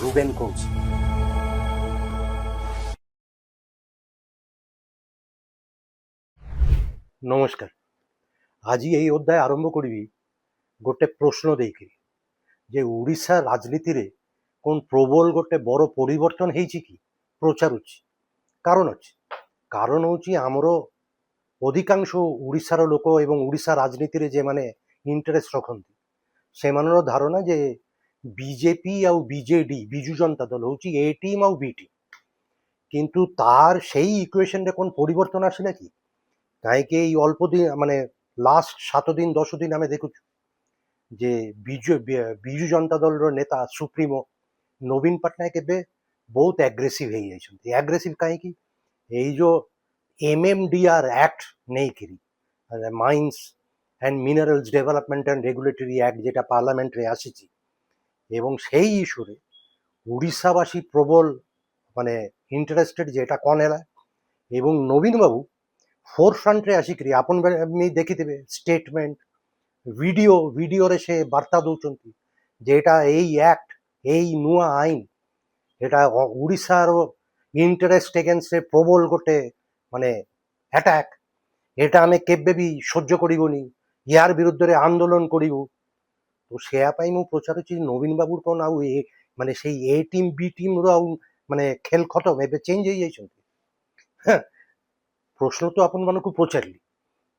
Ruben coach. নমস্কার। আজি এই অধ্যায় ଆରମ୍ଭ କରିବି ଗୋଟେ ପ୍ରଶ୍ନ ଦେଇକିରି ଯେ ଓଡ଼ିଶା ରାଜନୀତିରେ କ'ଣ ପ୍ରବଳ ଗୋଟେ ବଡ଼ ପରିବର୍ତ୍ତନ ହେଇଛି କି ପଚାରୁଛି। କାରଣ ଅଛି, କାରଣ ହେଉଛି ଆମର ଅଧିକାଂଶ ଓଡ଼ିଶାର ଲୋକ ଏବଂ ଓଡ଼ିଶା ରାଜନୀତିରେ ଯେମାନେ ଇଣ୍ଟରେଷ୍ଟ ରଖନ୍ତି ସେମାନଙ୍କର ଧାରଣା ଯେ ବିଜେପି ଆଉ ବିଜେଡି ବିଜୁ ଜନତା ଦଳ ହେଉଛି ଏ ଟିମ୍ ଆଉ ବି ଟିମ୍, କିନ୍ତୁ ତାର ସେଇ ଇକ୍ୱେସନରେ କ'ଣ ପରିବର୍ତ୍ତନ ଆସିଲା କି? କାହିଁକି ଏଇ ଅଳ୍ପ ଦିନ ମାନେ ଲାଷ୍ଟ 7 ଦିନ 10 ଦିନ ଆମେ ଦେଖୁଛୁ ଯେ ବିଜୁ ଜନତା ଦଳର ନେତା ସୁପ୍ରିମୋ ନବୀନ ପଟ୍ଟନାୟକ ଏବେ ବହୁତ ଆଗ୍ରେସିଭ ହେଇଯାଇଛନ୍ତି। ଆଗ୍ରେସିଭ କାହିଁକି? ଏଇ ଯୋଉ MMDR ଆକ୍ଟ ନେଇକିରି, mines and minerals development and regulatory act যেটা ପାର୍ଲାମେଣ୍ଟରେ ଆସିଛି এবং সেই ইস্যুরে ଓଡ଼ିଶାବାସୀ প্রবল মানে ইন্টারেস্টেড যে এটা କ'ଣ ହେଲା এবং ନବୀନ ବାବୁ ଫୋର୍ ଫ୍ରଣ୍ଟରେ ଆସିକିରି ଆପଣ ଦେଖିଥିବେ ଷ୍ଟେଟମେଣ୍ଟ ଭିଡ଼ିଓରେ ସେ ବାର୍ତ୍ତା ଦେଉଛନ୍ତି ଯେ ଏଇଟା ଏଇ ଆକ୍ଟ ଏଇ ନୂଆ ଆଇନ এটা ଓଡ଼ିଶାର ଇଣ୍ଟରେଷ୍ଟ ଏଗେନ୍ଷ୍ଟରେ ପ୍ରବଳ ଗୋଟେ ମାନେ ଆଟାକ୍, এটা ଆମେ କେବେ ବି ସହ୍ୟ କରିବୁନି, ୟାର ବିରୁଦ୍ଧରେ ଆନ୍ଦୋଳନ କରିବୁ। তো সেয়া ପାଇଁ ମୁଁ ପଚାରୁଛି ନବୀନ ବାବୁ କ'ଣ ଆଉ ମାନେ ସେଇ ଏ ଟିମ୍ ବି ଟିମ୍ର ଆଉ ମାନେ ଖେଳ ଖତମ ଏବେ ଚେଞ୍ଜ ହେଇଯାଇଛନ୍ତି? ପ୍ରଶ୍ନ ତ ଆପଣମାନଙ୍କୁ ପଚାରିଲି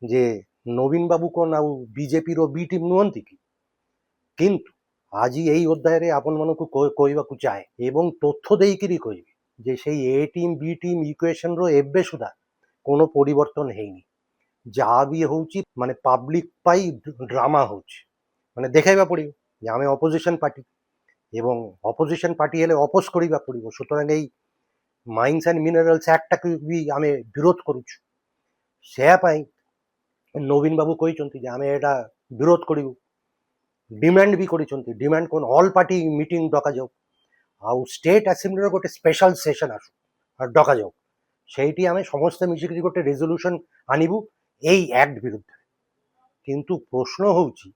ଯେ ନବୀନ ବାବୁ କ'ଣ ଆଉ ବିଜେପିର ବି ଟିମ୍ ନୁହନ୍ତି କି? କିନ୍ତୁ ଆଜି ଏଇ ଅଧ୍ୟାୟରେ ଆପଣମାନଙ୍କୁ କହିବାକୁ ଚାହେଁ ଏବଂ ତଥ୍ୟ ଦେଇକିରି କହିବି ଯେ ସେଇ ଏ ଟିମ୍ ବି ଟିମ୍ ଇକ୍ୱେସନର ଏବେ ସୁଦ୍ଧା কোনো পরিবর্তন ହେଇନି। ଯାହା ବି ହେଉଛି ମାନେ ପାବ୍ଲିକ ପାଇଁ ଡ୍ରାମା ହେଉଛି, ମାନେ ଦେଖାଇବା ପଡ଼ିବ ଯେ ଆମେ ଅପୋଜିସନ୍ ପାର୍ଟି ଏବଂ ଅପୋଜିସନ୍ ପାର୍ଟି ହେଲେ ଅପୋଜ କରିବା ପଡ଼ିବ। ସୁତରାଂ ଏଇ ମାଇନ୍ସ ଆଣ୍ଡ ମିନେରାଲ୍ସ ଆକ୍ଟଟାକୁ ବି ଆମେ ବିରୋଧ କରୁଛୁ। ସେୟା ପାଇଁ ନବୀନ ବାବୁ କହିଛନ୍ତି ଯେ ଆମେ ଏଇଟା ବିରୋଧ କରିବୁ, ଡିମାଣ୍ଡ ବି କରିଛନ୍ତି। ଡିମାଣ୍ଡ କ'ଣ? ଅଲ୍ ପାର୍ଟି ମିଟିଂ ଡକାଯାଉ ଆଉ ଷ୍ଟେଟ୍ ଆସେମ୍ବଲିର ଗୋଟେ ସ୍ପେଶାଲ ସେସନ୍ ଆସୁ ଡକାଯାଉ, ସେଇଠି ଆମେ ସମସ୍ତେ ମିଶିକରି ଗୋଟେ ରେଜଲ୍ୟୁସନ୍ ଆଣିବୁ এই অ্যাক্ট বিরুদ্ধে। কিন্তু প্রশ্ন ହେଉଛି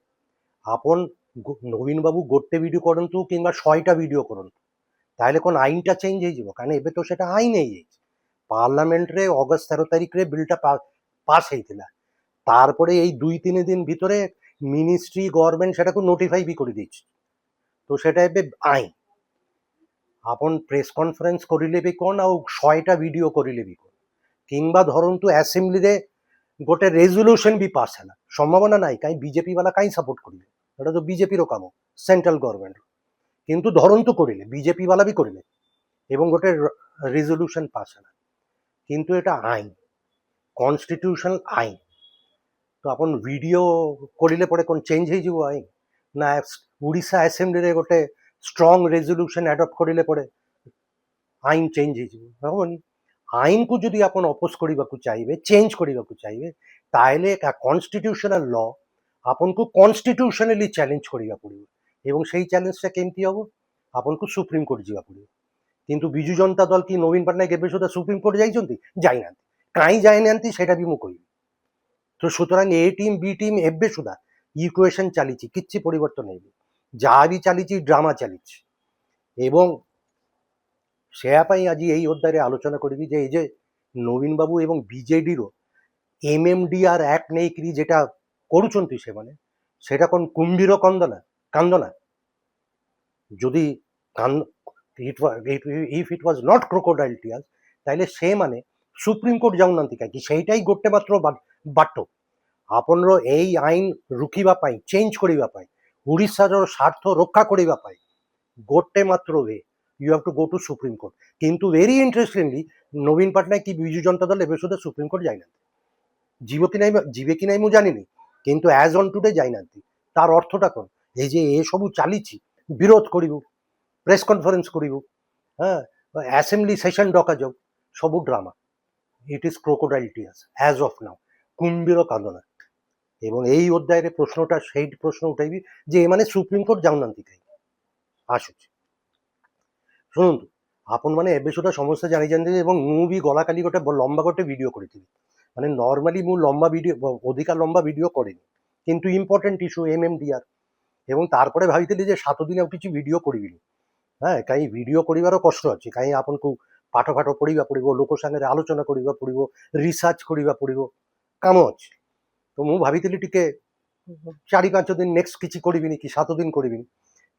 ଆପଣ ନବୀନ ବାବୁ ଗୋଟେ ଭିଡ଼ିଓ କରନ୍ତୁ କିମ୍ବା 100ଟା ଭିଡ଼ିଓ କରନ୍ତୁ, ତାହେଲେ କ'ଣ ଆଇନଟା ଚେଞ୍ଜ ହେଇଯିବ? କାରଣ ଏବେ ତ ସେଟା ଆଇନ ହେଇଯାଇଛି। ପାର୍ଲାମେଣ୍ଟରେ ଅଗଷ୍ଟ 13 ତାରିଖରେ ବିଲ୍ଟା ପାସ୍ ହେଇଥିଲା, ତାরপরে এই 2-3 দিন ভিতরে মিনিস্ট্রি গভর্নমেন্ট সেটাকে নোটিফাই ବି କରିଦେଇଛି। তো সেটা ଏବେ ଆଇନ। ଆପଣ ପ୍ରେସ୍ କନଫରେନ୍ସ କରିଲେ ବି କ'ଣ ଆଉ 100ଟା ଭିଡ଼ିଓ କରିଲେ ବି କ'ଣ, କିମ୍ବା ଧରନ୍ତୁ ଆସେମ୍ବଲିରେ ଗୋଟେ ରେଜଲ୍ୟୁସନ୍ ବି ପାସ୍ ହେଲା, ସମ୍ଭାବନା ନାହିଁ। କାହିଁ ବିଜେପି ବାଲା କାହିଁ ସପୋର୍ଟ କରିବେ? এটা তো ବିଜେପିର କାମ, ସେଣ୍ଟ୍ରାଲ ଗଭର୍ନମେଣ୍ଟ। କିନ୍ତୁ ଧରନ୍ତୁ କରିଲେ, ବିଜେପି ବାଲା ବି କରିଲେ এবং ଗୋଟେ ରେଜଲ୍ୟୁସନ୍ ପାସ୍ ହେଲା, କିନ୍ତୁ এটা আইন, কনস্টিটিউশনাল আইন। তো ଆପଣ ଭିଡ଼ିଓ କରିଲେ ପରେ କ'ଣ ଚେଞ୍ଜ ହେଇଯିବ ଆଇନ? ନା ଓଡ଼ିଶା ଆସେମ୍ବଲିରେ ଗୋଟେ ଷ୍ଟ୍ରଙ୍ଗ ରେଜଲ୍ୟୁସନ୍ ଆଡପ୍ଟ କରିଲେ ପରେ ଆଇନ ଚେଞ୍ଜ ହେଇଯିବ? ହେବନି। ଆଇନକୁ ଯଦି ଆପଣ ଅପୋଜ କରିବାକୁ ଚାହିଁବେ, ଚେଞ୍ଜ କରିବାକୁ ଚାହିଁବେ, ତାହେଲେ କନଷ୍ଟିଟ୍ୟୁସନାଲ ଲ ଆପଣଙ୍କୁ କନଷ୍ଟିଟ୍ୟୁସନାଲି ଚ୍ୟାଲେଞ୍ଜ କରିବାକୁ ପଡ଼ିବ ଏବଂ ସେଇ ଚ୍ୟାଲେଞ୍ଜଟା କେମିତି ହେବ? ଆପଣଙ୍କୁ ସୁପ୍ରିମକୋର୍ଟ ଯିବାକୁ ପଡ଼ିବ। କିନ୍ତୁ ବିଜୁ ଜନତା ଦଳ କି ନବୀନ ପଟ୍ଟନାୟକ ଏବେ ସୁଦ୍ଧା ସୁପ୍ରିମକୋର୍ଟ ଯାଇଛନ୍ତି? ଯାଇନାହାନ୍ତି। କାହିଁ ଯାଇନାହାନ୍ତି ସେଟା ବି ମୁଁ କହିବି। তো সুতরাং এ টিম বি টিম ଏବେ ସୁଦ୍ଧା ଇକ୍ୱେସନ୍ ଚାଲିଛି, କିଛି ପରିବର୍ତ୍ତନ ହେଇନି। ଯାହା ବି ଚାଲିଛି ଡ୍ରାମା ଚାଲିଛି ଏବଂ ସେୟା ପାଇଁ ଆଜି ଏଇ ଅଧ୍ୟାୟରେ ଆଲୋଚନା କରିବି ଯେ ଏଇ ଯେ ନବୀନ ବାବୁ ଏବଂ ବିଜେଡିର MMDR ଆକ୍ଟ ନେଇକିରି যেটা କରୁଛନ୍ତି ସେମାନେ, সেটা କ'ଣ କୁମ୍ଭୀର କାନ୍ଦନା? যদি if it was not crocodile tears, তাহলে ସେମାନେ ସୁପ୍ରିମକୋର୍ଟ ଯାଉନାହାନ୍ତି କାହିଁକି? ସେଇଟା ହିଁ ଗୋଟେ ମାତ୍ର ବାଟ ଆପଣର ଏଇ ଆଇନ ରୋକିବା ପାଇଁ, ଚେଞ୍ଜ କରିବା ପାଇଁ, ଓଡ଼ିଶାର ସ୍ୱାର୍ଥ ରକ୍ଷା କରିବା ପାଇଁ ଗୋଟେ ମାତ୍ର way, you have to go to supreme court. କିନ୍ତୁ ଭେରି ଇଣ୍ଟରେଷ୍ଟିଂଲି ନବୀନ ପଟ୍ଟନାୟକ କି ବିଜୁ ଜନତା ଦଳ ଏବେ ସୁଦ୍ଧା ସୁପ୍ରିମକୋର୍ଟ ଯାଇନାହାନ୍ତି। ଯିବେ କି ନାହିଁ ମୁଁ ଜାଣିନି, କିନ୍ତୁ ଆଜ୍ ଅନ୍ ଟୁଡେ ଯାଇନାହାନ୍ତି। ତାର ଅର୍ଥଟା କ'ଣ? এই যে এসবু চালিছি, বিরোধ করিব, প্রেস কনফরেন্স করিব, হ্যাঁ, অ্যাসেম্বলি সেশন ডকাযাও, ସବୁ drama. It is crocodile tears as of now, কুম্ভীর কাନ୍ଦনা। এবং এই অধ্যাୟରେ প্রশ্নটা সেই প্রশ্ন উঠাইবি যে এମାନେ ସୁପ୍ରିମକୋର୍ଟ ଯାଉନାହାନ୍ତି କାହିଁକି? ଆସୁଛି ଶୁଣନ୍ତୁ, ଆପଣମାନେ ଏବେ ସୁଦ୍ଧା ସମସ୍ତେ ଜାଣିଛନ୍ତି ଏବଂ ମୁଁ ବି ଗଲାକାଲି ଗୋଟେ ଲମ୍ବା ଗୋଟେ ଭିଡ଼ିଓ କରିଥିଲି। ମାନେ ନର୍ମାଲି ମୁଁ ଲମ୍ବା ଭିଡ଼ିଓ, ଅଧିକା ଲମ୍ବା ଭିଡ଼ିଓ କରେନି, କିନ୍ତୁ ଇମ୍ପୋର୍ଟାଣ୍ଟ ଇସ୍ୟୁ MMDR। এবং তারপরে ভাবিଥିଲି যে 7 দিন ଆଉ କିଛି ଭିଡ଼ିଓ କରିବିନି। হ্যাঁ, କାହିଁ ଭିଡ଼ିଓ କରିବାର କଷ୍ଟ ଅଛି, କାହିଁ ଆପଣଙ୍କୁ ପାଠ ଫାଠ ପଢ଼ିବା ପଡ଼ିବ, ଲୋକ ସାଙ୍ଗରେ ଆଲୋଚନା କରିବା ପଡ଼ିବ, ରିସର୍ଚ୍ଚ କରିବା ପଡ଼ିବ, କାମ ଅଛି। ତ ମୁଁ ଭାବିଥିଲି ଟିକେ 4-5 ଦିନ ନେକ୍ସଟ କିଛି କରିବିନି କି 7 ଦିନ କରିବିନି,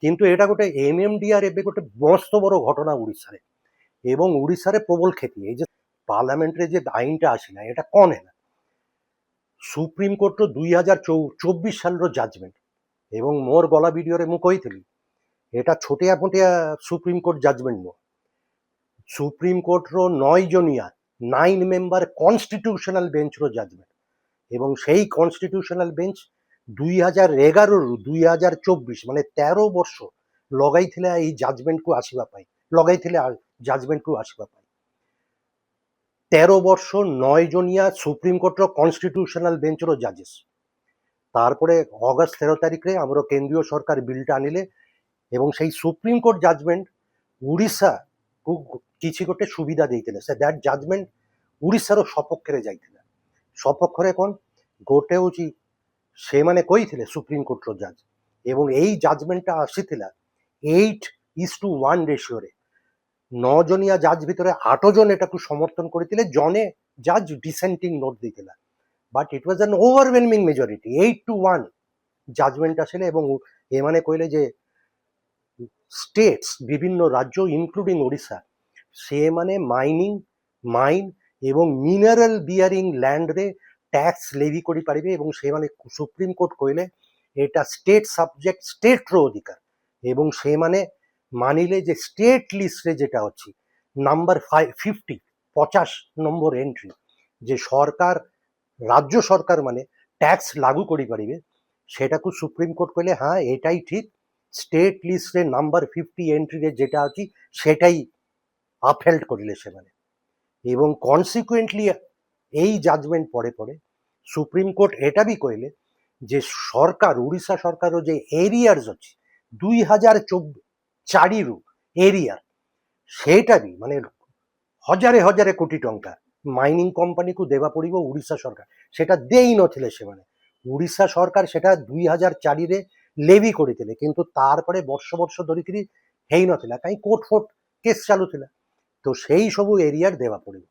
କିନ୍ତୁ ଏଇଟା ଗୋଟେ MMDR ଏବେ ଗୋଟେ ମସ୍ତ ବড় ଘଟଣା ଓଡ଼ିଶାରେ, এবং ଓଡ଼ିଶାରେ প্রবল କ୍ଷତି। এই যে পার্লামেন্টরে যে আইনটা আসিলা এটা কন ହେଲା ସୁପ୍ରିମକୋର୍ଟର 2024 ସାଲର ଜାଜମେଣ୍ଟ, ଏବଂ ମୋର ଗଲା ଭିଡ଼ିଓରେ ମୁଁ କହିଥିଲି এটা ଛୋଟିଆ ମୋଟିଆ ସୁପ୍ରିମକୋର୍ଟ ଜାଜମେଣ୍ଟ ନୁହଁ। ସୁପ୍ରିମକୋର୍ଟର 9 ଜଣିଆ 9 ମେମ୍ବର କନଷ୍ଟିଟ୍ୟୁସନାଲ ବେଞ୍ଚର ଜାଜମେଣ୍ଟ, এবং সেই কনস্টিটিউশনাল বেঞ্চ 2011ରୁ 2024 ମାନେ 13 ବର୍ଷ ଲଗାଇଥିଲା ଏଇ ଜାଜମେଣ୍ଟକୁ ଆସିବା ପାଇଁ, ଲଗାଇଥିଲେ ଜାଜମେଣ୍ଟକୁ ଆସିବା ପାଇଁ। 13 ବର୍ଷ 9 ଜଣିଆ ସୁପ୍ରିମକୋର୍ଟର କନଷ୍ଟିଟ୍ୟୁସନାଲ ବେଞ୍ଚର ଜାଜେସ୍। তারপরে অগস্ট 13 তারিখে আমরা কেন্দ্রীয় সরকার বিলটা আনিলে, এবং সেই সুপ্রিমকোর্ট জাজমেন্ট ଓଡ଼ିଶାକୁ କିଛି ଗୋଟେ ସୁବିଧା ଦେଇଥିଲେ। ସେ ଦ୍ୟାଟ୍ ଜାଜମେଣ୍ଟ ଓଡ଼ିଶାର ସପକ୍ଷରେ ଯାଇଥିଲା। ସପକ୍ଷରେ କ'ଣ ଗୋଟେ ହେଉଛି ସେମାନେ କହିଥିଲେ ସୁପ୍ରିମକୋର୍ଟର ଜଜ୍, ଏବଂ ଏଇ ଜାଜମେଣ୍ଟଟା ଆସିଥିଲା 8:1 ରେସିଓରେ। 9 ଜଣିଆ ଜଜ୍ ଭିତରେ 8 ଜଣ ଏଟାକୁ ସମର୍ଥନ କରିଥିଲେ, ଜଣେ ଜଜ୍ ଡିସେଣ୍ଟିଂ ନୋଟ୍ ଦେଇଥିଲା। But it was an overwhelming majority 8-1 judgement আসলে, এবং এমানে কইলে যে স্টেটস বিভিন্ন রাজ্য ইনক্লুডিং ওড়িশা ସେମାନେ ମାଇନ୍ ଏବଂ ମିନେରାଲ ବିୟରିଂ ଲ୍ୟାଣ୍ଡରେ ট্যাক্স লেভি କରିପାରିବେ, ଏବଂ ସେମାନେ ସୁପ୍ରିମକୋର୍ଟ କହିଲେ এটা ଷ୍ଟେଟ୍ ସବଜେକ୍ଟ ଷ୍ଟେଟ୍ର ଅଧିକାର, ଏବଂ ସେମାନେ ମାନିଲେ ଯେ ଷ୍ଟେଟ୍ লিস্টରେ যেটা ଅଛି নাম্বার 50 নম্বর এন্ট্রি, যে সরকার রাজ্য সরকার মানে ট্যাক্স লাগু କରିପାରିବେ, সেটাକୁ সুপ্রিমকোর্ট କହିଲେ হ্যাঁ এটাই ঠিক, স্টেট লিস্টরে নাম্বার 50 এন্ট্রিরে যেটা আছে সেটাই আপহেল্ড করিলে সেমানে। এবং কনসিকুয়েন্টলি এই জাজমেন্ট পরে পরে সুপ্রিমকোর্ট এটা বি কইলে যে সরকার ওড়িশা সরকারও যে এরিয়ার্স ଅଛି 2004ରୁ এরিয়ার, সেটা বি মানে ହଜାରେ ହଜାରେ କୋଟି ଟଙ୍କା ମାଇନିଂ କମ୍ପାନୀକୁ ଦେବା ପଡ଼ିବ ଓଡ଼ିଶା ସରକାର, সেটা ଦେଇ ନଥିଲେ ସେମାନେ। ଓଡ଼ିଶା ସରକାର সেটা 2004ରେ লেভি କରିଥିଲେ, কিন্তু তারপরে ବର୍ଷ ବର୍ଷ ଧରିକିରି ହେଇନଥିଲା, କାହିଁ କୋର୍ଟ ଫୋର୍ଟ କେସ୍ ଚାଲୁଥିଲା। তো সেই ସବୁ এরিয়ার দেওয়া পড়িব।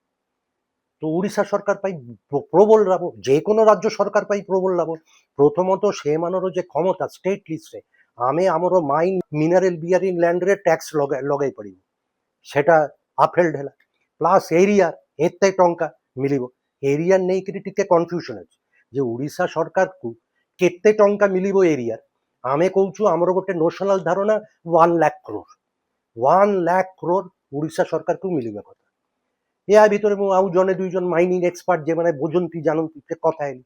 তো ଓଡ଼ିଶା ସରକାର ପାଇଁ প্রবল লাভ, যে কোনো রাজ্য সরকার ପାଇଁ প্রবল লাভ। প্রথমত সেମାନର যে ক্ষমতা ଷ୍ଟେଟ୍ লিস্টରେ ଆମେ ଆମର ମାଇନ୍ ମିନେରାଲ ବିୟରିଂ ଲ୍ୟାଣ୍ଡରେ ট্যাক্স ଲଗାଇ ପଡ଼ିବ, সেটা আপহেଲ୍ଡ ହେଲା। ପ୍ଲସ୍ ଏରିଆ ଏତେ ଟଙ୍କା ମିଳିବ, ଏରିଆ ନେଇକିରି ଟିକେ କନଫ୍ୟୁଜନ୍ ଅଛି ଯେ ଓଡ଼ିଶା ସରକାରକୁ କେତେ ଟଙ୍କା ମିଳିବ ଏରିଆ। ଆମେ କହୁଛୁ ଆମର ଗୋଟେ ନ୍ୟାସନାଲ ଧାରଣା 1 ଲାଖ crore, 1 ଲାଖ crore ଓଡ଼ିଶା ସରକାରକୁ ମିଳିବା କଥା। ଏହା ଭିତରେ ମୁଁ ଆଉ ଜଣେ ଦୁଇ ଜଣ ମାଇନିଂ ଏକ୍ସପର୍ଟ ଯେମାନେ ବୁଝନ୍ତି ଜାଣନ୍ତି ସେ କଥା ହେଲି,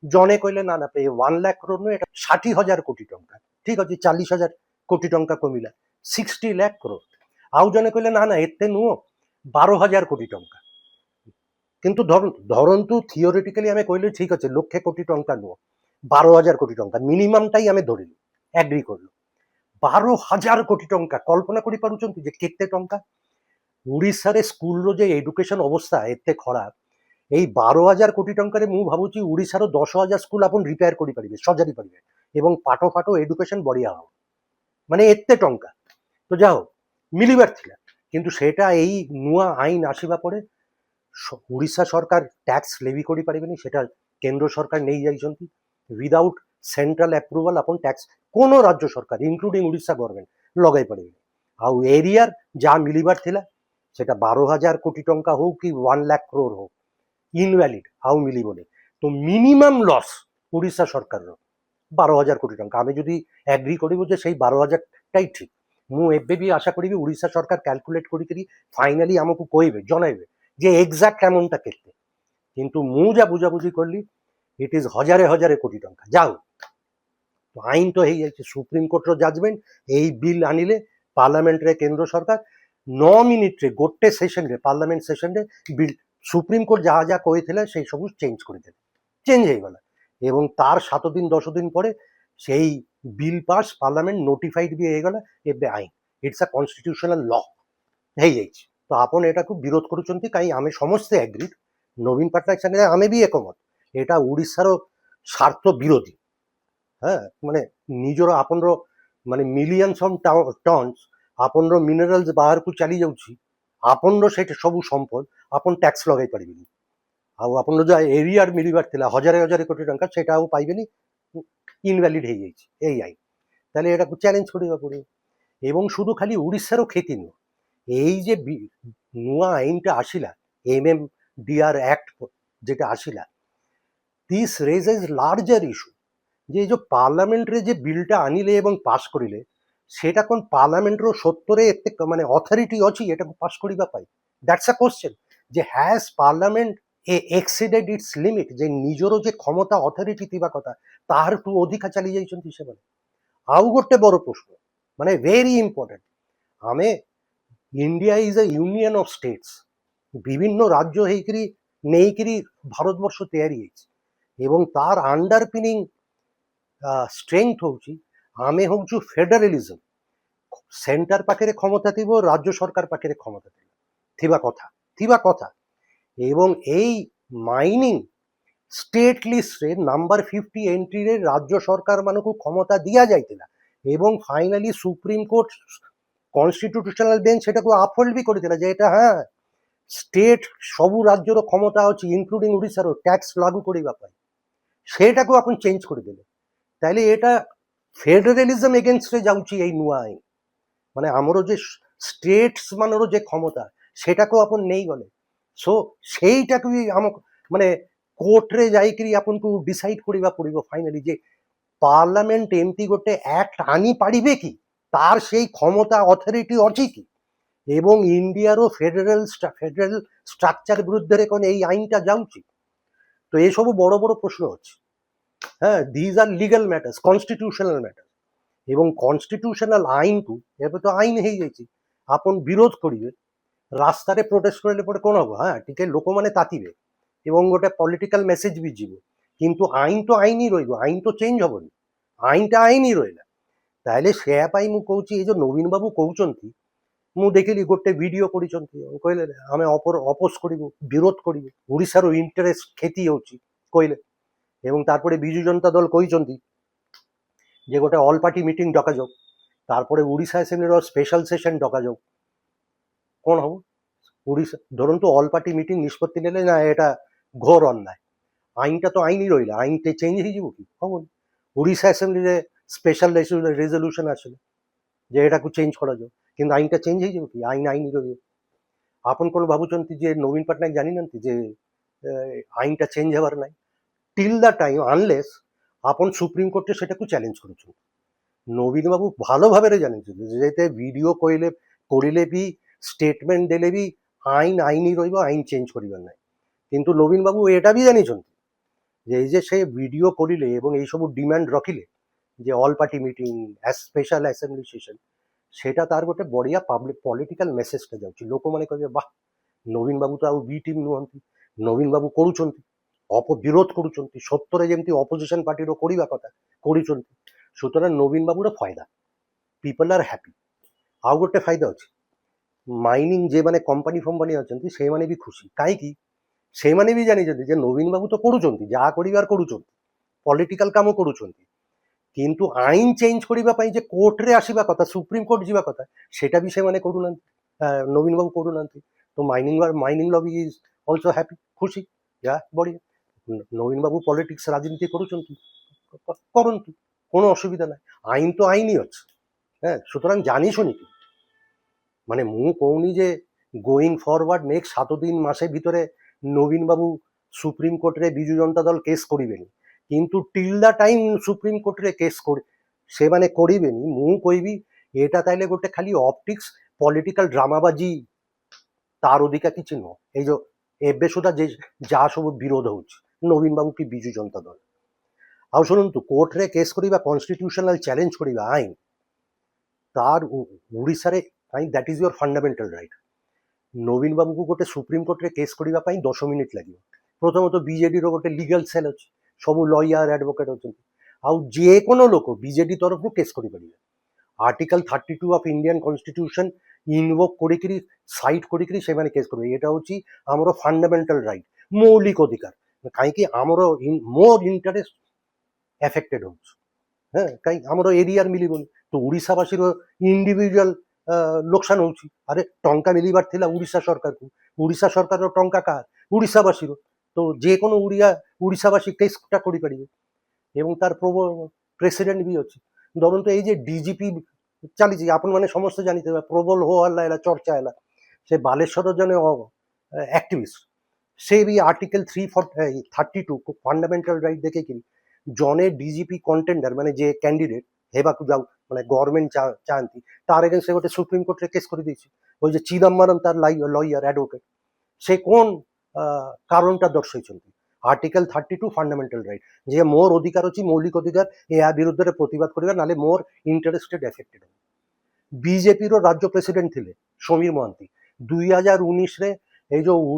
ଜଣେ କହିଲେ ନା ନା 1 ଲାଖ crore ନୁହେଁ, ଏଟା 60,000 କୋଟି ଟଙ୍କା। ଠିକ ଅଛି, 40,000 କୋଟି ଟଙ୍କା କମିଲା, 60 ଲାଖ crore। ଆଉ ଜଣେ କହିଲେ ନା ନା ଏତେ ନୁହଁ, 12,000 କୋଟି ଟଙ୍କା। কিন্তু ধরন্তু থিওরিটিক্যালি আমি কইলে ঠিক আছে, লক্ষে কোটি টଙ୍କା ନୁହଁ, 12,000 কোটি ଟଙ୍କା মিনিমামটাই আমি ধরিলু, এগ্রি করলু। 12,000 কোটি ଟଙ୍କା কল্পনা করে পারুଛନ୍ତି যে কেতে টଙ୍କା। ଓଡ଼ିଶାରେ ସ୍କୁଲର ଯେ ଏଡୁକେସନ ଅବସ୍ଥା ଏତେ ଖରାପ, এই 12,000 କୋଟି ଟଙ୍କାରେ ମୁଁ ଭାବୁଛି ଓଡ଼ିଶାର 10,000 ସ୍କୁଲ ଆପଣ ରିପେୟାର କରିପାରିବେ, ସଜାଡ଼ି ପାରିବେ, ଏବଂ ପାଠ ଫାଠ ଏଡୁକେସନ ବଢ଼ିଆ ହବ। ମାନେ ଏତେ ଟଙ୍କା ତ ଯାଅ ମିଳିବାର ଥିଲା, କିନ୍ତୁ সেটা এই ନୂଆ ଆଇନ ଆସିବା ପରେ ଓଡ଼ିଶା ସରକାର ট্যাক্স লেভি କରିପାରିବେନି, সেটা কেন্দ্র সরকার নেই যাইଛନ୍ତି। উইদাউট সেন্ট্রাল আপ্রুভাল আপন ট্যাক্স কোনো রাজ্য সরকার ইনক্লুডিং ଓଡ଼ିଶା গভର୍ଣ୍ଣମେଣ୍ଟ ଲଗାଇ ପାରିବେନି। ଆଉ ଏରିଆର ଯାହା ମିଳିବାର ଥିଲା সেটা 12,000 কোটি ଟଙ୍କା ହଉ କି 1 ଲାଖ crore ହଉ, ইনভ্যালিড, ଆଉ ମିଳିବନି। তো মিনিমাম লস ଓଡ଼ିଶା ସରକାରର 12,000 কোটি ଟଙ୍କା। ଆମେ ଯଦି এগ্রি କରିବୁ যে সেই 12,000টাই ঠিক, ମୁଁ ଏବେ ବି ଆଶା କରିବି ଓଡ଼ିଶା ସରକାର କ୍ୟାଲକୁଲେଟ୍ କରିକିରି ফাইনালি ଆମକୁ କହିବେ, ଜଣାଇବେ যে এক্সাক্ট অ্যামাউন্টটা কেতে। কিন্তু ମୁଁ যা বুঝাবুঝি করলি ইট ইজ হজারে হজারে কোটি টଙ୍କା। যাও আইন তো ହେଇଯାଇଛି, ସୁପ୍ରିମକୋର୍ଟର ଜାଜମେଣ୍ଟ, এই ବିଲ୍ ଆଣିଲେ ପାର୍ଲାମେଣ୍ଟରେ କେନ୍ଦ୍ର ସରକାର 9 ମିନିଟ୍ରେ ଗୋଟେ ସେସନରେ ପାର୍ଲାମେଣ୍ଟ ସେସନରେ ବିଲ୍ ସୁପ୍ରିମକୋର୍ଟ ଯାହା ଯାହା କହିଥିଲେ সেই ସବୁ চেঞ্জ କରିଦେଲେ, চেঞ্ଜ ହେଇଗଲା। ଏବଂ ତାର 7 ଦିନ 10 ଦିନ ପରେ সেই ବିଲ୍ ପାସ୍, ପାର୍ଲାମେଣ୍ଟ ନୋଟିଫାଇଡ ବି ହେଇଗଲା, ଏବେ ଆଇନ, ଇଟ୍ସ ଆ କନଷ୍ଟିଟ୍ୟୁସନାଲ ଲ ହେଇଯାଇଛି। ତ ଆପଣ ଏଟାକୁ ବିରୋଧ କରୁଛନ୍ତି, କାହିଁ ଆମେ ସମସ୍ତେ ଏଗ୍ରି, ନବୀନ ପଟ୍ଟନାୟକ ସାଙ୍ଗରେ ଆମେ ବି ଏକମତ, এটা ଓଡ଼ିଶାର ସ୍ୱାର୍ଥ ବିରୋଧୀ। হ্যাঁ, মানে নিজের আপনার মানে মিলিয়নস অফ টনস ଆପଣର ମିନେରାଲ୍ସ ବାହାରକୁ ଚାଲି ଯାଉଛି, ଆପଣର ସେଠି ସବୁ ସମ୍ପଦ ଆପଣ ଟ୍ୟାକ୍ସ ଲଗାଇ ପାରିବେନି, ଆଉ ଆପଣର ଯାହା ଏରିଆର ମିଳିବାର ଥିଲା ହଜାରେ ହଜାରେ କୋଟି ଟଙ୍କା ସେଟା ଆଉ ପାଇବେନି, ইনভ্যালিড হয়ে যাচ্ছে এই আইন। তাহলে এটাকে চ্যালেঞ্জ করিবা পড়িব। এবং শুধু খালি উড়িষ্যারও ক্ষতি নয়, এই যে নূয়া আইনটা আসিলা MMDR অ্যাক্ট যেটা আসিলা, দিস রেজেস লার্জার ইস্যু যে এই যে পার্লামেন্টরে যে বিলটা আনিলে এবং পাস করিলে সেটা কোন পার্লামেন্টর সত্যরে এতে মানে অথরিটি অছি এটাকে পাস করিবা পাই, দ্যাটস আ কোশ্চেন। যে has parliament exceeded it's limit, যে নিজের যে ক্ষমতা অথরিটি থিবা কথা তাহার টু অধিকা চালি যাইଛନ୍ତି ସେମାନେ। ଆଉ ଗୋଟେ ବড় প্রশ্ন মানে ভেরি ইম্পর্টেন্ট, ଆମେ India is a union of states, বিভিন্ন রাজ্য ହେଇକିରି ନେଇକିରି ଭାରতবর্ষ তৈরি ହେଇଛି এবং তার আন্ডারপিনিং স্ট্রেংথ হଉଛି ଆମେ ହଉଛୁ ଫେଡେରାଲିଜମ, ସେଣ୍ଟର ପାଖରେ ক্ষমতা ଥିବ, ରାଜ୍ୟ ସରକାର ପାଖରେ ক্ষমতা ଥିବା କଥା এবং এই মাইনিং স্টেট লিস্টরে নাম্বার 50 এন্ট্রিরে রাজ্য সরকার মানুষ ক্ষমতা দিয়া যাইতিলা এবং ফাইনালি সুপ্রিম কোর্ট কনস্টিট্যুশনাল বেঞ্চ সেটাকে আপহোল্ড বি করেছিল যে এটা হ্যাঁ স্টেট সবু রাজ্যর ক্ষমতা আছে ইনক্লুডিং ওড়িশার ট্যাক্স লাগু করিবা পাই, সেটাকে আপনি চেঞ্জ করে দেবে। তাইলে এটা ফেডারেলিজম এগেনস্টে যাচ্ছি এই নূয়া আইন, মানে আমার যে স্টেটস মানের যে ক্ষমতা সেটাকেও আপন নেই গলে। সো সেইটাকে আমাকে মানে কোর্টরে যাইকি আপনার ডিসাইড করা পড়ব ফাইনালি যে পার্লামেন্ট এমতি গোটে অ্যাক্ট আনি পারিবে কি, তার সেই ক্ষমতা অথরিটি অছি কি, এবং ইন্ডিয়ারও ফেডারেল স্ট্রাকচার বিরুদ্ধে কোন এই আইনটা যাচ্ছি। তো এসব বড় বড় প্রশ্ন হচ্ছে। হ্যাঁ, these are legal matters, constitutional matter, এবং কনস্টিটিউশনাল আইনকু এবে তো আইন হয়ে যাইছি, আপন বিরোধ করিবে রাস্তারে প্রোটেস্ট করলে পরে কোন হবো, হ্যাঁ টিকে লোকমানে তাতিবে এবং গোটে পলিটিকাল মেসেজ বি যাব, কিন্তু আইন তো আইনই রইব, আইন তো চেঞ্জ হবনি, আইনটা আইনই রহিলা। তাহলে সেয়া পাই মু কହୁଛି এই যে নবীন বাবু কହୁଛନ୍ତି, ମୁଁ ଦେଖିଲି ଗୋଟେ ଭିଡିଓ କରିଛନ୍ତି, କହିଲେ ଆମେ ଅପୋଜ କରିବୁ, ବିରୋଧ କରିବୁ, ଓଡ଼ିଶାର ଇଣ୍ଟରେଷ୍ଟ କ୍ଷତି ହେଉଛି କହିଲେ। এবং তারপরে বিজু জনতা দল କହିଛନ୍ତି যে গোটে অল পার্টি মিটিং ডকাযাও, তারপরে উড়িষ্যা আসেম্বলির স্পেশাল সেশন ডকাযাও। কোন হব উড়িষ্যা ধরন্তু অল পার্টি মিটিং নিষ্পত্তি নেলে না এটা ঘোর অন্যায়, আইনটা তো আইনই রইলা, আইনটা চেঞ্জ হয়ে যাব কি হবনি। উড়িষ্যা আসেম্বলিরে স্পেশাল রেজলিউশন আসলে যে এটাকে চেঞ্জ করা যাও, কিন্তু আইনটা চেঞ্জ হয়ে যাব কি, আইন আইনই রইব। আপন কোন ভাবুଛନ୍ତି যে নবীন পটনায়ক জানিনাহাନ୍ତି যে আইনটা চেঞ্জ হবার নাই, টিল দ্য টাইম আনলেস আপন সুপ্রিম কোর্টে সেটাকে চ্যালেঞ্জ করছেন। নবীন বাবু ভালো ভাবে জানিছেন যেতে ভিডিও কইলে করিলে বি স্টেটমেন্ট দেলে বি আইন আইনই রইব, আইন চেঞ্জ করিবার নাই। কিন্তু নবীন বাবু এটা বি জানিছেন যে এই যে সে ভিডিও করিলে এবং এই সব ডিমান্ড রখিলে যে all party meeting special আসেম্বলি session, সেটা তার গোটে বড়িয়া পাবলিক পলিটিকাল মেসেজটা যাচ্ছে। ଲୋକମାନେ କହିବେ ବାহ ନବୀନ ବାବୁ ତ ଆଉ ବି ଟିମ୍ ନୁହନ୍ତି, ନବୀନ ବାବୁ କରୁଛନ୍ତି, ବିରୋଧ କରୁଛନ୍ତି, ସତ୍ୟରେ ଯେମିତି ଅପୋଜିସନ ପାର୍ଟିର କରିବା କଥା କରୁଛନ୍ତି। ସୁତରାଂ ନବୀନ ବାବୁର ଫାଇଦା, ପିପଲ ଆର୍ ହ୍ୟାପି। ଆଉ ଗୋଟେ ଫାଇଦା ଅଛି, ମାଇନିଂ ଯେମାନେ କମ୍ପାନୀ ଫମ୍ପାନୀ ଅଛନ୍ତି ସେମାନେ ବି ଖୁସି, କାହିଁକି ସେମାନେ ବି ଜାଣିଛନ୍ତି ଯେ ନବୀନ ବାବୁ ତ କରୁଛନ୍ତି, ଯାହା କରିବାର କରୁଛନ୍ତି, ପଲିଟିକାଲ କାମ କରୁଛନ୍ତି, কিন্তু আইন চেঞ্জ করিবা পাই যে কোর্টরে আসিবা কথা, সুপ্রিম কোর্ট ଯିବା କଥା, সেটা ବି ସେମାନେ କରୁନାହାନ୍ତି, নবীন বাবু କରୁନାହାନ୍ତି। তো mining lobby is also happy, খুশি, যা বড়িয়া। নবীন বাবু পলিটিক্স রাজনীতি କରୁଛନ୍ତି, କରନ୍ତୁ, কোনো অসুবিধা নাই, আইন তো আইনই ଅଛି। হ্যাঁ, সুতরাং জানি শুনিকি মানে ମୁଁ କହୁନି ଯେ গোয়িং ফরওয়ার্ড নেক্সট 7 দিন মাসে ভিতরে নবীন বাবু সুপ্রিম কোর্টরে বিজু জনতা দল কেস করিবেনি, কিন্তু টিল দ্য টাইম সুপ্রিম কোর্টরে কেস ସେମାନେ କରିବେନି। ମୁଁ କହିବି এটা তাইলে ଗୋଟେ ଖାଲି অপটিক্স পলিটিକାଲ ଡ୍ରାମାବାଜି, ତାର ଅଧିକା କିଛି ନୁହଁ। ଏଇ ଯୋଉ ଏବେ ସୁଦ୍ଧା ଯେ ଯାହା ସବୁ ବିରୋଧ ହଉଛି ନବୀନ ବାବୁ କି ବିଜୁ ଜନତା ଦଳ। ଆଉ ଶୁଣନ୍ତୁ, କୋର୍ଟରେ କେସ୍ କରିବା, କନଷ୍ଟିଟ୍ୟୁସନାଲ ଚ୍ୟାଲେଞ୍ଜ କରିବା ଆଇନ, ତାର ଓଡ଼ିଶାରେ କାହିଁ that is your fundamental right. ନବୀନ ବାବୁକୁ ଗୋଟେ ସୁପ୍ରିମ କୋର୍ଟରେ କେସ୍ କରିବା ପାଇଁ 10 ମିନିଟ୍ ଲାଗିବ। ପ୍ରଥମତଃ ବିଜେଡିର ଗୋଟେ লিগাল সেল ଅଛି, ସବୁ লয়ার আডভোকেট ଅଛନ୍ତି, ଆଉ যেকোনো লোক বিজেডি তরফରୁ কেস କରିପାରିବେ। আর্টিকল 32 অফ ইন্ডিয়ান কনস্টিट्यूशन ইনভোক করিকি সাইট করিকি ସେମାନେ কেস করবে। এটা হচ্ছে আমার ফান্ডামেন্টাল রাইট, মৌলিক অধিকার। কাହିଁକି ଆମର মোর ইন্টারেস্ট এফেক্টেড হচ্ছে, হ্যাঁ, কাହିଁକି ଆମର ଏରିଆର ମିଳିବନି। ତ ଓଡ଼ିଶାବାସୀର ଇଣ୍ଡିଭିଜୁଆଲ ଲୋକସାନ ହଉଛି। ଆରେ ଟଙ୍କା ମିଳିବାର ଥିଲା ଓଡ଼ିଶା ସରକାରକୁ, ଓଡ଼ିଶା ସରକାରର ଟଙ୍କା କାହାର? ଓଡ଼ିଶାବାସୀର। ତ ଯେକୌଣସି ଓଡ଼ିଶାବାସୀ କେସ୍ଟା କରିପାରିବେ এবং তার প্রেসিডেন্ট ବି ଅଛି। ଧରନ୍ତୁ ଏଇ ଯେ ଡିଜିପି ଚାଲିଛି, ଆପଣମାନେ ସମସ୍ତେ ଜାଣିଥିବେ, ପ୍ରବଳ ହୋ ହଲ୍ଲା ହେଲା, ଚର୍ଚ୍ଚା ହେଲା। ସେ ବାଲେଶ୍ୱରର ଜଣେ ଆକ୍ଟିଭିଷ୍ଟ, ସେ ବି ଆର୍ଟିକଲ 332 ଫଣ୍ଡାମେଣ୍ଟାଲ ରାଇଟ୍ ଦେଖିକିରି ଜଣେ ଡିଜିପି କଣ୍ଟେଣ୍ଡର, ମାନେ ଯେ କ୍ୟାଣ୍ଡିଡେଟ୍ ହେବାକୁ ଯାଉ, ମାନେ ଗଭର୍ଣ୍ଣମେଣ୍ଟ ଚାହାନ୍ତି, ତାର ଏଗେନ୍ଷ୍ଟ ସେ ଗୋଟେ ସୁପ୍ରିମକୋର୍ଟରେ କେସ୍ କରିଦେଇଛି। ওই যে চিদম্বরম তার লয়ার অ্যাডভোকেট, সে কোন কারণটা দর্শাইଛନ୍ତି? আর্টিকল 32 ফান্ডামেন্টাল রাইট, যে মোর অধিকার ଅଛି, মৌলিক অধিকার, ଏହା ବିରୁଦ୍ଧରେ ପ୍ରତିବାଦ କରିବା, ନହେଲେ ମୋର ଇଣ୍ଟରେଷ୍ଟେଡ୍ ଏଫେକ୍ଟେଡ୍ ହେବ। ବିଜେପିର ରାଜ୍ୟ ପ୍ରେସିଡେଣ୍ଟ ଥିଲେ ସମୀର ମହାନ୍ତି। 2019ରେ ଏଇ ଯୋଉ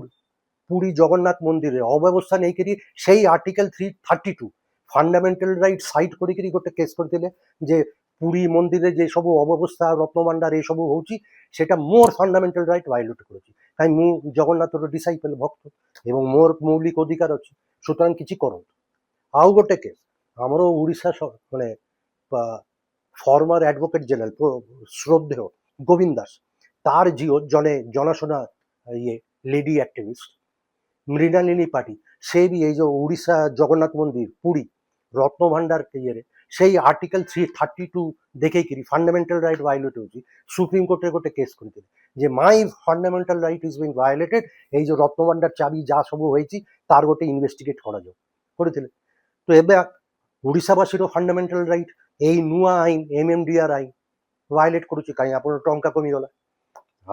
ପୁରୀ ଜଗନ୍ନାଥ ମନ୍ଦିରରେ ଅବ୍ୟବସ୍ଥା ନେଇକିରି ସେଇ ଆର୍ଟିକଲ 332 ଫଣ୍ଡାମେଣ୍ଟାଲ ରାଇଟ୍ ସାଇଟ୍ କରିକିରି ଗୋଟେ କେସ୍ କରିଥିଲେ ଯେ ପୁରୀ ମନ୍ଦିରରେ যে ସବୁ ଅବ୍ୟବସ୍ଥା, ରତ୍ନଭଣ୍ଡାର ଏସବୁ ହେଉଛି, সেটা মোর ফান্ডামেন্টাল রাইট ভায়োলেট করেছি। কারণ মু জগন্নাথর ডিসাইপল ভক্ত এবং মোর মৌলিক অধিকার ଅଛି, সুতরাং କିଛି କରନ୍ତୁ। ଆଉ ଗୋଟେ କେସ୍ ଆମର ଓଡ଼ିଶା ମାନେ ফর্মার অ্যাডভোকেট জেনারেল শ্রদ্ধেয় গোবিন্দ দাস, তার ঝিও জনে জনাশোনা ইয়ে লেডি অ্যাক্টিভিস্ট মৃণালিনী পাটি, সে ବି এই যে ଓଡ଼ିଶା জগন্নাথ মন্দির পুরী রত্নভাণ্ডার ইয়েরে সেই আর্টিকল 332 দেখেইকিরি ফান্ডামেন্টাল রাইট ভায়োলেট হଉଛି, সুপ্রিমকোর্টে ଗୋଟେ কেস କରିଥିଲେ যে my fundamental right is being violated, এই যে রত্নভাণ্ডার চাবি যা ସବୁ ହେଇଛି ତାର ଗୋଟେ ইনভেস্টিগেট କରାଯାଉ କରିଥିଲେ। তো ଏବେ ଓଡ଼ିଶାବାସୀର ଫଣ୍ଡାମେଣ୍ଟାଲ ରାଇଟ୍ এই ନୂଆ ଆଇନ MMDR ଆଇନ ଭାয়োଲେଟ୍ କରୁଛି। କାହିଁ ଆପଣ ଟଙ୍କା କମିଗଲା,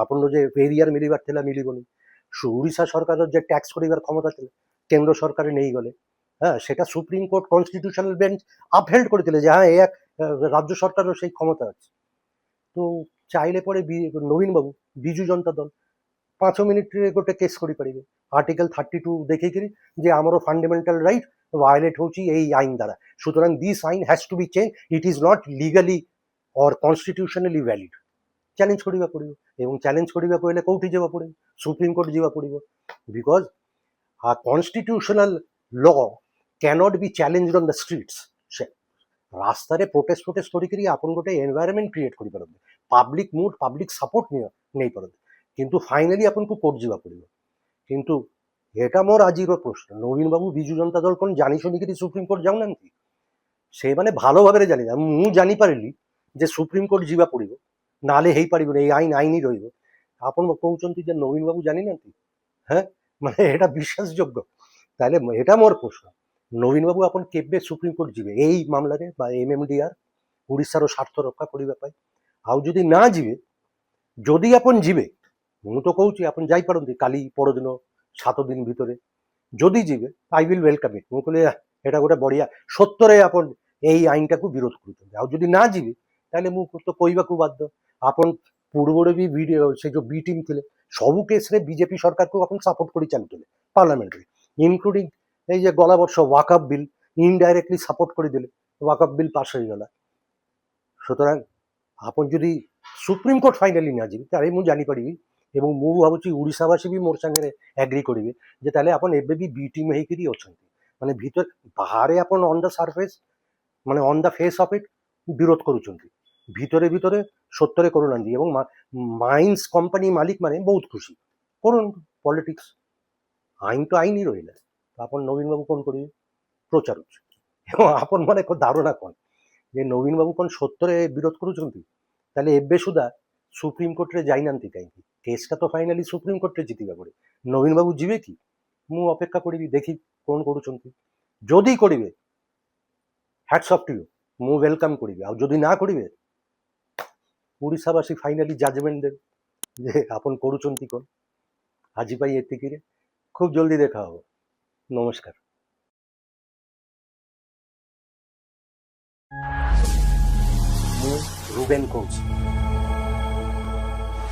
ଆପଣଙ୍କ ଯେ ଏରିଆର ମିଳିବାର ଥିଲା ମିଳିବନି। ଓଡ଼ିଶା ସରକାରର ଯେ ট্যাক্স କରିବାର ক্ষমতা ଥିଲା কেন্দ্র সরকারে নেইগলে, হ্যাঁ, সেটা supreme court constitutional bench upheld করেছিল যে হ্যাঁ এক রাজ্য সরকারের সেই ক্ষমতা আছে। তো চাইলে পরে নবীন বাবু বিজু জনতা দল 5 মিনিটରେ ଗୋଟେ কেস କରିପାରିବେ আর্টিকল 32 ଦେଖିକିରି যে ଆମର ফান্ডামেন্টাল রাইট ভায়োলেট হଉଛି এই আইন দ্বারা, সুতরাং দিস আইন has to be change, it is not legally or constitutionally valid. Challenge କରିବାକୁ ପଡ଼ିବ ଏବଂ ଚ୍ୟାଲେଞ୍ଜ କରିବାକୁ ହେଲେ କୋଉଠି ଯିବାକୁ ପଡ଼ିବ? ସୁପ୍ରିମକୋର୍ଟ ଯିବାକୁ ପଡ଼ିବ। Because a constitutional law cannot be challenged on the streets. ରାସ୍ତାରେ ପ୍ରୋଟେଷ୍ଟ କରିକିରି ଆପଣ ଗୋଟେ ଏନଭାୟରମେଣ୍ଟ କ୍ରିଏଟ୍ କରିପାରନ୍ତି, ପାବ୍ଲିକ ମୁଡ୍, ପାବ୍ଲିକ ସପୋର୍ଟ ନେଇପାରନ୍ତି, କିନ୍ତୁ ଫାଇନାଲି ଆପଣଙ୍କୁ କୋର୍ଟ ଯିବାକୁ ପଡ଼ିବ। କିନ୍ତୁ এটা ମୋର ଆଜିର ପ୍ରଶ୍ନ, ନବୀନ ବାବୁ ବିଜୁ ଜନତା ଦଳ କ'ଣ ଜାଣି ଶୁଣିକିରି ସୁପ୍ରିମକୋର୍ଟ ଯାଉନାହାନ୍ତି? ସେମାନେ ଭଲ ଭାବରେ ଜାଣି, ମୁଁ ଜାଣିପାରିଲି ଯେ ସୁପ୍ରିମକୋର୍ଟ ଯିବା ପଡ଼ିବ, ନହେଲେ ହେଇପାରିବନି, ଏଇ ଆଇନ ଆଇନ ରହିବ। ଆପଣ କହୁଛନ୍ତି ଯେ ନବୀନ ବାବୁ ଜାଣିନାହାନ୍ତି? হ্যাঁ, মানে এটা বিশ্বাসযোগ্য? তাহলে এটা ମୋର প্রশ্ন, নবীন বাবু ଆପଣ କେବେ ସୁପ୍ରିମକୋର୍ଟ ଯିବେ ଏଇ ମାମଲାରେ ବା MMDR ଓଡ଼ିଶାର ସ୍ୱାର୍ଥ ରକ୍ଷା କରିବା ପାଇଁ? ଆଉ ଯଦି ନା ଯିବେ, ଯଦି ଆପଣ ଯିବେ, ମୁଁ ତ କହୁଛି ଆପଣ ଯାଇପାରନ୍ତି କାଲି ପରଦିନ 7 ଦିନ ଭିତରେ। ଯଦି ଯିବେ ଆଇ ୱିଲ୍ ୱେଲକମ୍ ଇଟ୍। ମୁଁ କହିଲି এটা ଗୋଟେ ବଢ଼ିଆ, ସତରେ ଆପଣ ଏଇ ଆଇନଟାକୁ ବିରୋଧ କରୁଛନ୍ତି। ଆଉ ଯଦି ନା ଯିବେ ତାହେଲେ ମୁଁ ତ କହିବାକୁ ବାଧ୍ୟ, ଆପଣ ପୂର୍ବରୁ ବି ସେ ଯୋଉ ବି ଟିମ୍ ଥିଲେ ସବୁ କେସ୍ରେ ବିଜେପି ସରକାରକୁ ଆପଣ ସପୋର୍ଟ କରି ଚାଲୁଥିଲେ ପାର୍ଲାମେଣ୍ଟରେ, ଇନକ୍ଲୁଡିଂ এই যে গলা বর্ষ ওয়াকআপ বিল ইনডাইরেক্টলি সাপোর্ট କରିଦେଲେ, ওয়াকআপ বিল পাস ହେଇଗଲା। সুতরাং ଆପଣ ଯଦି ସୁପ୍ରିମକୋର୍ଟ ଫାଇନାଲି ନା ଯିବେ ତାହେଲେ ମୁଁ ଜାଣିପାରିବି ଏବଂ ମୁଁ ଭାବୁଛି ଓଡ଼ିଶାବାସୀ ବି ମୋର ସାଙ୍ଗରେ ଆଗ୍ରି କରିବେ ଯେ ତାହେଲେ ଆପଣ ଏବେ ବି ବି ଟିମ୍ ହେଇକିରି ଅଛନ୍ତି, ମାନେ ଭିତରେ ବାହାରେ ଆପଣ ଅନ୍ ଦ ସର୍ଫେସ୍, ମାନେ ଅନ୍ ଦ ଫେସ୍ ଅଫ୍ ଇଟ୍ ବିରୋଧ କରୁଛନ୍ତି, ଭିତରେ ଭିତରେ ସତରେ କରୁନାହାନ୍ତି। ଏବଂ ମାଇନ୍ସ କମ୍ପାନୀ ମାଲିକ ମାନେ ବହୁତ ଖୁସି, କରନ୍ତୁ ପଲିଟିକ୍ସ, ଆଇନ ତ ଆଇନ ହିଁ ରହିଲା। ଆପଣ ନବୀନ ବାବୁ କ'ଣ କରିବେ? ପ୍ରଚାରୁଛି। ଏବଂ ଆପଣମାନେ ଧାରଣା କ'ଣ ଯେ ନବୀନ ବାବୁ କ'ଣ ସତରେ ବିରୋଧ କରୁଛନ୍ତି? ତାହେଲେ ଏବେ ସୁଦ୍ଧା ସୁପ୍ରିମକୋର୍ଟରେ ଯାଇନାହାନ୍ତି କାହିଁକି? କେସ୍ଟା ତ ଫାଇନାଲି ସୁପ୍ରିମକୋର୍ଟରେ ଜିତିବା ପଡ଼େ। ନବୀନ ବାବୁ ଯିବେ କି? ମୁଁ ଅପେକ୍ଷା କରିବି, ଦେଖି କ'ଣ କରୁଛନ୍ତି। ଯଦି କରିବେ ହ୍ୟାଟ୍ସ ଅଫ୍ ଟୁ ୟୁ, ମୁଁ ୱେଲକମ୍ କରିବି। ଆଉ ଯଦି ନା କରିବେ ଓଡ଼ିଶାବାସୀ ଫାଇନାଲି ଜଜମେଣ୍ଟ ଦେବେ ଯେ ଆପଣ କରୁଛନ୍ତି କ'ଣ। ଆଜି ପାଇଁ ଏତିକିରେ, খুব জলদি দেখা হবে। নমস্কার। ମୁଁ ରୁବେନ କହୁଛି।